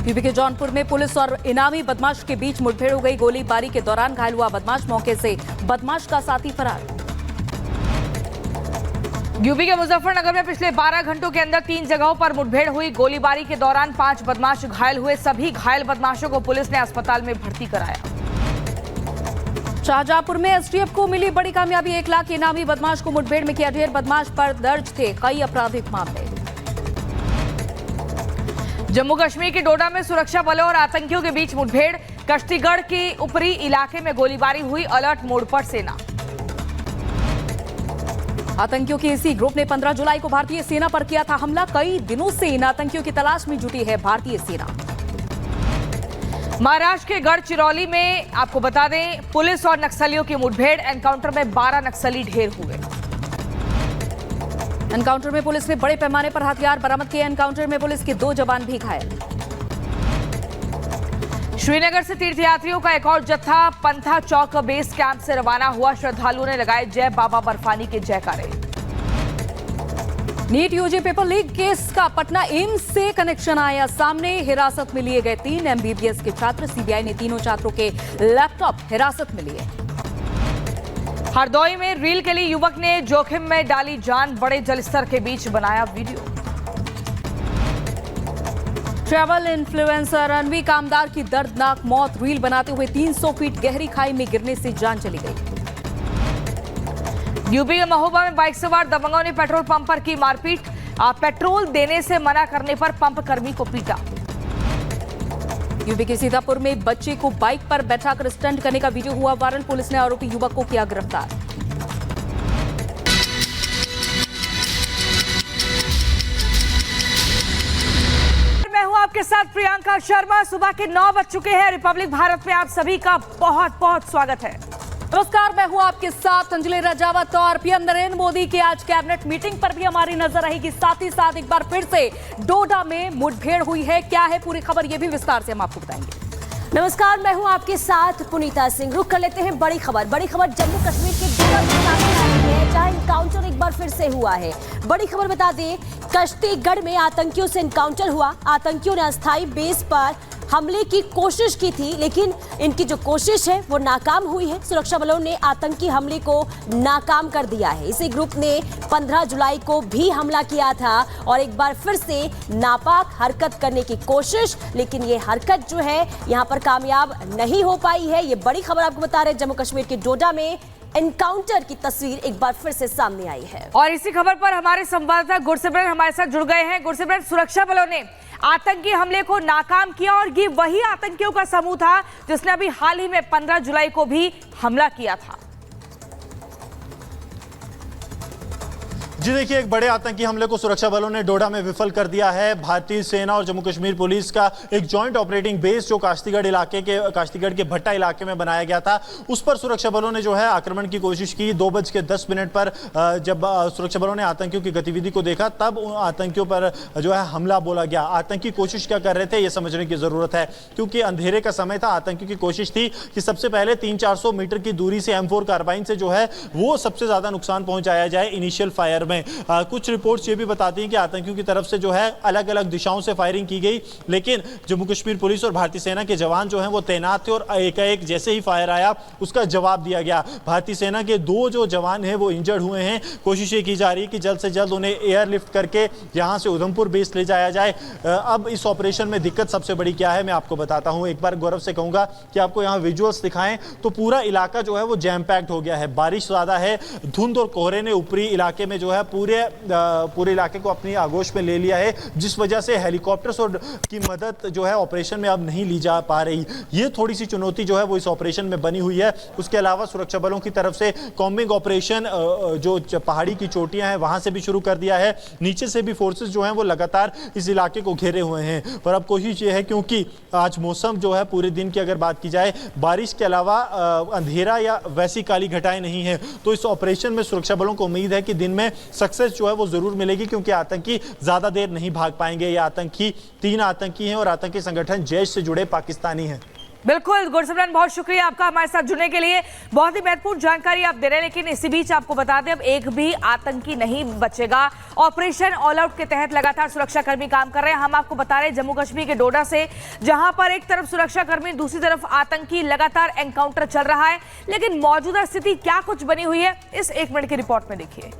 UP के जौनपुर में police और इनामी बदमाश के बीच मुठभेड़ हो गई। गोलीबारी के दौरान घायल हुआ बदमाश, मौके से बदमाश का साथी फरार। यूपी के मुजफ्फरनगर में पिछले 12 घंटों के अंदर 3 जगहों पर मुठभेड़ हुई। गोलीबारी के दौरान 5 बदमाश घायल हुए। सभी घायल बदमाशों को पुलिस ने अस्पताल में भर्ती कराया। शाहजहांपुर में एसटीएफ को मिली बड़ी कामयाबी। 1 लाख इनामी बदमाश को मुठभेड़ में किया ढेर। बदमाश पर दर्ज थे कई आपराधिक मामले। जम्मू कश्मीर के डोडा में सुरक्षा बलों और आतंकियों के बीच मुठभेड़। कश्तीगढ़ के ऊपरी इलाके में गोलीबारी हुई। अलर्ट मोड पर सेना। आतंकियों के इसी ग्रुप ने 15 जुलाई को भारतीय सेना पर किया था हमला। कई दिनों से इन आतंकियों की तलाश में जुटी है भारतीय सेना। महाराष्ट्र के गढ़चिरौली में आपको बता दें, पुलिस और नक्सलियों की मुठभेड़। एनकाउंटर में 12 नक्सली ढेर हुए। एनकाउंटर में पुलिस ने बड़े पैमाने पर हथियार बरामद किए। एनकाउंटर में पुलिस के 2 जवान भी घायल। श्रीनगर से तीर्थयात्रियों का एक और जत्था पंथा चौक बेस कैंप से रवाना हुआ। श्रद्धालुओं ने लगाए जय बाबा बर्फानी के जयकारे। NEET UG paper leak case का पटना एम्स से कनेक्शन आया सामने। हिरासत में लिए गए 3 एमबीबीएस के छात्र। सीबीआई ने तीनों छात्रों के लैपटॉप हिरासत में लिए। हरदोई में रील के लिए युवक ने जोखिम में डाली जान। बड़े जलस्तर के बीच बनाया वीडियो। ट्रैवल इन्फ्लुएंसर रणवीर कामदार की दर्दनाक मौत। रील बनाते हुए 300 फीट गहरी खाई में गिरने से जान चली गई। यूपी के महोबा में बाइक सवार दबंगों ने पेट्रोल पंप पर की मारपीट। पेट्रोल देने से मना करने पर पंप कर्मी को पीटा। यूपी के सीतापुर में बच्चे को बाइक पर बैठाकर स्टंट करने का वीडियो हुआ वायरल। पुलिस ने आरोपी युवक को किया गिरफ्तार। मैं हूं आपके साथ प्रियंका शर्मा। सुबह के 9 बज चुके हैं। रिपब्लिक भारत में आप सभी का बहुत बहुत स्वागत है। नमस्कार, मैं हूं आपके साथ अंजलि राजावत और पीएम नरेंद्र मोदी की आज कैबिनेट मीटिंग पर भी हमारी नजर रहेगी। साथ ही साथ एक बार फिर से डोडा में मुठभेड़ हुई है। क्या है पूरी खबर, ये भी विस्तार से हम आपको बताएंगे। नमस्कार, मैं हूं आपके साथ पुनीता सिंह। रुक कर लेते हैं बड़ी खबर। बड़ी खबर जम्मू कश्मीर के डोडा में सामने आई है, जहां इनकाउंटर एक बार फिर से हुआ है। बड़ी खबर बता दें, कश्तीगढ़ में आतंकियों से इनकाउंटर हुआ। आतंकियों ने अस्थायी बेस पर हमले की कोशिश की थी, लेकिन इनकी जो कोशिश है वो नाकाम हुई है। सुरक्षा बलों ने आतंकी हमले को नाकाम कर दिया है। इसी ग्रुप ने 15 जुलाई को भी हमला किया था और एक बार फिर से नापाक हरकत करने की कोशिश, लेकिन ये हरकत जो है यहाँ पर कामयाब नहीं हो पाई है। ये बड़ी खबर आपको बता रहे हैं। जम्मू कश्मीर के डोडा में एनकाउंटर की तस्वीर एक बार फिर से सामने आई है। और इसी खबर पर हमारे संवाददाता गुरसिमरन हमारे साथ जुड़ गए हैं। गुरसिमरन, सुरक्षा बलों ने आतंकी हमले को नाकाम किया और ये वही आतंकियों का समूह था जिसने अभी हाल ही में 15 जुलाई को भी हमला किया था। जी देखिए, एक बड़े आतंकी हमले को सुरक्षा बलों ने डोडा में विफल कर दिया है। भारतीय सेना और जम्मू कश्मीर पुलिस का एक जॉइंट ऑपरेटिंग बेस जो काश्तीगढ़ के भट्टा इलाके में बनाया गया था, उस पर सुरक्षा बलों ने जो है आक्रमण की कोशिश की। 2:10 पर जब सुरक्षा बलों ने आतंकियों की गतिविधि को देखा, तब उन आतंकियों पर जो है हमला बोला गया। आतंकी कोशिश क्या कर रहे थे ये समझने की जरूरत है, क्योंकि अंधेरे का समय था। आतंकियों की कोशिश थी कि सबसे पहले 300-400 मीटर की दूरी से M4 कार्बाइन से जो है वो सबसे ज्यादा नुकसान पहुंचाया जाए इनिशियल फायर में। कुछ रिपोर्ट्स ये भी बताती हैं कि आतंकियों की तरफ से जो है अलग अलग दिशाओं से फायरिंग की गई, लेकिन जम्मू कश्मीर पुलिस और भारतीय सेना के जवान जो हैं वो तैनात थे और एकाएक जैसे ही फायर आया उसका जवाब दिया गया। भारतीय सेना के 2 जो जवान हैं वो इंजर्ड हुए हैं। कोशिश ये की जा रही है कि जल्द से जल्द उन्हें एयरलिफ्ट करके यहां से उधमपुर बेस ले जाया जाए। अब इस ऑपरेशन में दिक्कत सबसे बड़ी क्या है मैं आपको बताता हूं। एक बार गौरव से कहूंगा कि आपको यहां विजुअल्स दिखाएं तो पूरा इलाका जो है वो जैम पैक्ड हो गया है। बारिश ज्यादा है, धुंध और कोहरे ने ऊपरी इलाके में जो है पूरे इलाके को अपनी आगोश में ले लिया है, जिस वजह से हेलीकॉप्टर्स और की मदद जो है ऑपरेशन में अब नहीं ली जा पा रही। ये थोड़ी सी चुनौती जो है वो इस ऑपरेशन में बनी हुई है। उसके अलावा सुरक्षा बलों की तरफ से कॉम्बिंग ऑपरेशन जो पहाड़ी की चोटियां हैं वहां से भी शुरू कर दिया है। नीचे से भी फोर्सेस जो हैं वो लगातार इस इलाके को घेरे हुए हैं। पर अब कोशिश ये है, क्योंकि आज मौसम जो है पूरे दिन की अगर बात की जाए, बारिश के अलावा अंधेरा या वैसी काली घटाएं नहीं है, तो इस ऑपरेशन में सुरक्षा बलों को उम्मीद है कि दिन में सक्सेस जो है वो जरूर मिलेगी, क्योंकि आतंकी ज्यादा देर नहीं भाग पाएंगे। ये आतंकी 3 आतंकी हैं और आतंकी संगठन जैश से जुड़े पाकिस्तानी हैं। बिल्कुल गुरसिमरन, बहुत शुक्रिया आपका हमारे साथ जुड़ने के लिए। बहुत ही महत्वपूर्ण जानकारी आप दे रहे हैं, लेकिन इसी बीच आपको बता दें अब एक भी आतंकी नहीं बचेगा। ऑपरेशन ऑल आउट के तहत लगातार सुरक्षाकर्मी काम कर रहे हैं। हम आपको बता रहे हैं जम्मू कश्मीर के डोडा से, जहां पर एक तरफ सुरक्षाकर्मी, दूसरी तरफ आतंकी, लगातार एनकाउंटर चल रहा है। लेकिन मौजूदा स्थिति क्या कुछ बनी हुई है, इस 1 मिनट की रिपोर्ट में देखिए।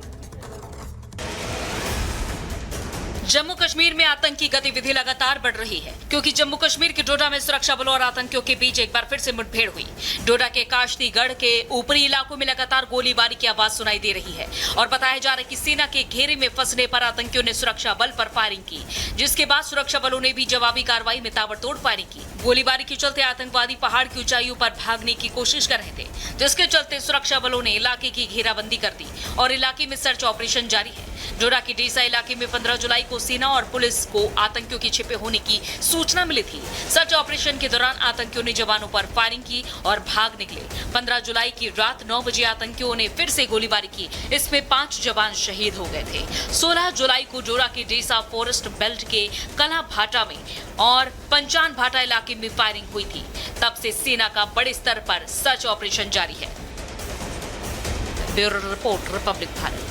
जम्मू कश्मीर में आतंकी गतिविधि लगातार बढ़ रही है, क्योंकि जम्मू कश्मीर के डोडा में सुरक्षा बलों और आतंकियों के बीच एक बार फिर से मुठभेड़ हुई। डोडा के काश्तीगढ़ के ऊपरी इलाकों में लगातार गोलीबारी की आवाज सुनाई दे रही है और बताया जा रहा है कि सेना के घेरे में फंसने पर आतंकियों ने सुरक्षा बल पर फायरिंग की, जिसके बाद सुरक्षा बलों ने भी जवाबी कार्रवाई में ताबड़तोड़ फायरिंग की। गोलीबारी के चलते आतंकवादी पहाड़ की ऊंचाइयों पर भागने की कोशिश कर रहे थे, जिसके चलते सुरक्षा बलों ने इलाके की घेराबंदी कर दी और इलाके में सर्च ऑपरेशन जारी है। डोडा के डेसा इलाके में 15 जुलाई को सेना और पुलिस को आतंकियों के छिपे होने की सूचना मिली थी। सर्च ऑपरेशन के दौरान आतंकियों ने जवानों पर फायरिंग की और भाग निकले। 15 जुलाई की रात 9 बजे आतंकियों ने फिर से गोलीबारी की, इसमें 5 जवान शहीद हो गए थे। 16 जुलाई को डोडा के डेसा फॉरेस्ट बेल्ट के कला भाटा में और पंचान भाटा इलाके में फायरिंग हुई थी। तब से सेना का बड़े स्तर पर सर्च ऑपरेशन जारी है। Bureau report, Republic Bharat.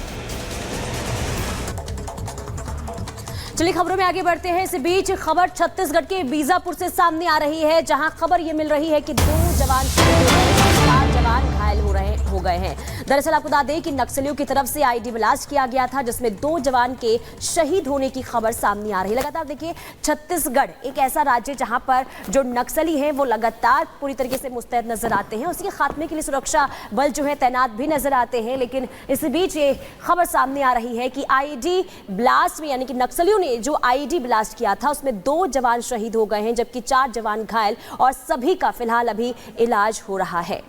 चलिए खबरों में आगे बढ़ते हैं। इस बीच खबर छत्तीसगढ़ के बीजापुर से सामने आ रही है, जहां खबर ये मिल रही है कि 2 जवान शहीद हो गए हैं, 4 जवान घायल हो गए हैं। दरअसल आपको बता दें कि नक्सलियों की तरफ से आईडी ब्लास्ट किया गया था, जिसमें 2 जवान के शहीद होने की खबर सामने आ रही है। लगातार देखिए, छत्तीसगढ़ एक ऐसा राज्य जहां पर जो नक्सली हैं वो लगातार पूरी तरीके से मुस्तैद नजर आते हैं। उसके खात्मे के लिए सुरक्षा बल जो है तैनात भी नजर आते हैं। लेकिन इस बीच ये खबर सामने आ रही है कि आईडी ब्लास्ट में, यानी कि नक्सलियों ने जो आईडी ब्लास्ट किया था उसमें 2 जवान शहीद हो गए हैं, जबकि 4 जवान घायल और सभी का फिलहाल अभी इलाज हो रहा है।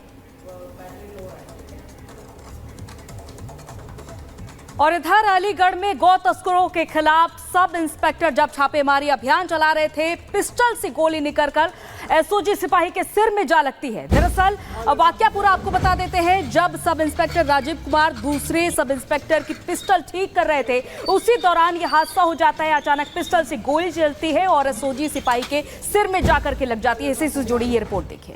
और इधर अलीगढ़ में गौ तस्करों के खिलाफ सब इंस्पेक्टर जब छापेमारी अभियान चला रहे थे, पिस्टल से गोली निकलकर एसओजी सिपाही के सिर में जा लगती है। दरअसल वाकया पूरा आपको बता देते हैं। जब सब इंस्पेक्टर राजीव कुमार दूसरे सब इंस्पेक्टर की पिस्टल ठीक कर रहे थे, उसी दौरान यह हादसा हो जाता है। अचानक पिस्टल से गोली चलती है और एसओजी सिपाही के सिर में जाकर के लग जाती है। इसी से जुड़ी ये रिपोर्ट देखिए।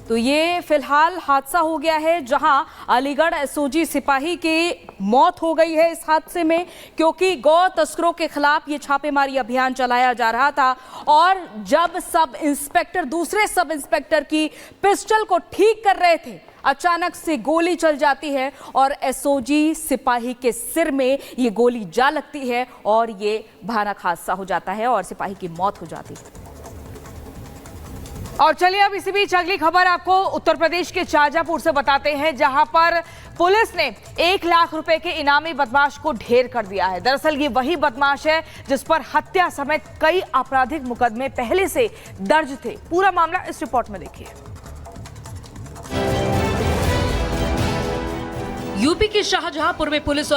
तो ये फिलहाल हादसा हो गया है, जहां अलीगढ़ एसओजी सिपाही की मौत हो गई है इस हादसे में, क्योंकि गौ तस्करों के खिलाफ ये छापेमारी अभियान चलाया जा रहा था और जब सब इंस्पेक्टर दूसरे सब इंस्पेक्टर की पिस्टल को ठीक कर रहे थे, अचानक से गोली चल जाती है और एसओजी सिपाही के सिर में ये गोली जा लगती है और ये भयानक हादसा हो जाता है और सिपाही की मौत हो जाती है। और चलिए अब इसी बीच अगली खबर आपको उत्तर प्रदेश के शाहजहांपुर से बताते हैं, जहां पर पुलिस ने 1 लाख रुपए के इनामी बदमाश को ढेर कर दिया है। दरअसल ये वही बदमाश है जिस पर हत्या समेत कई आपराधिक मुकदमे पहले से दर्ज थे। पूरा मामला इस रिपोर्ट में देखिए। यूपी के शाहजहांपुर में पुलिस और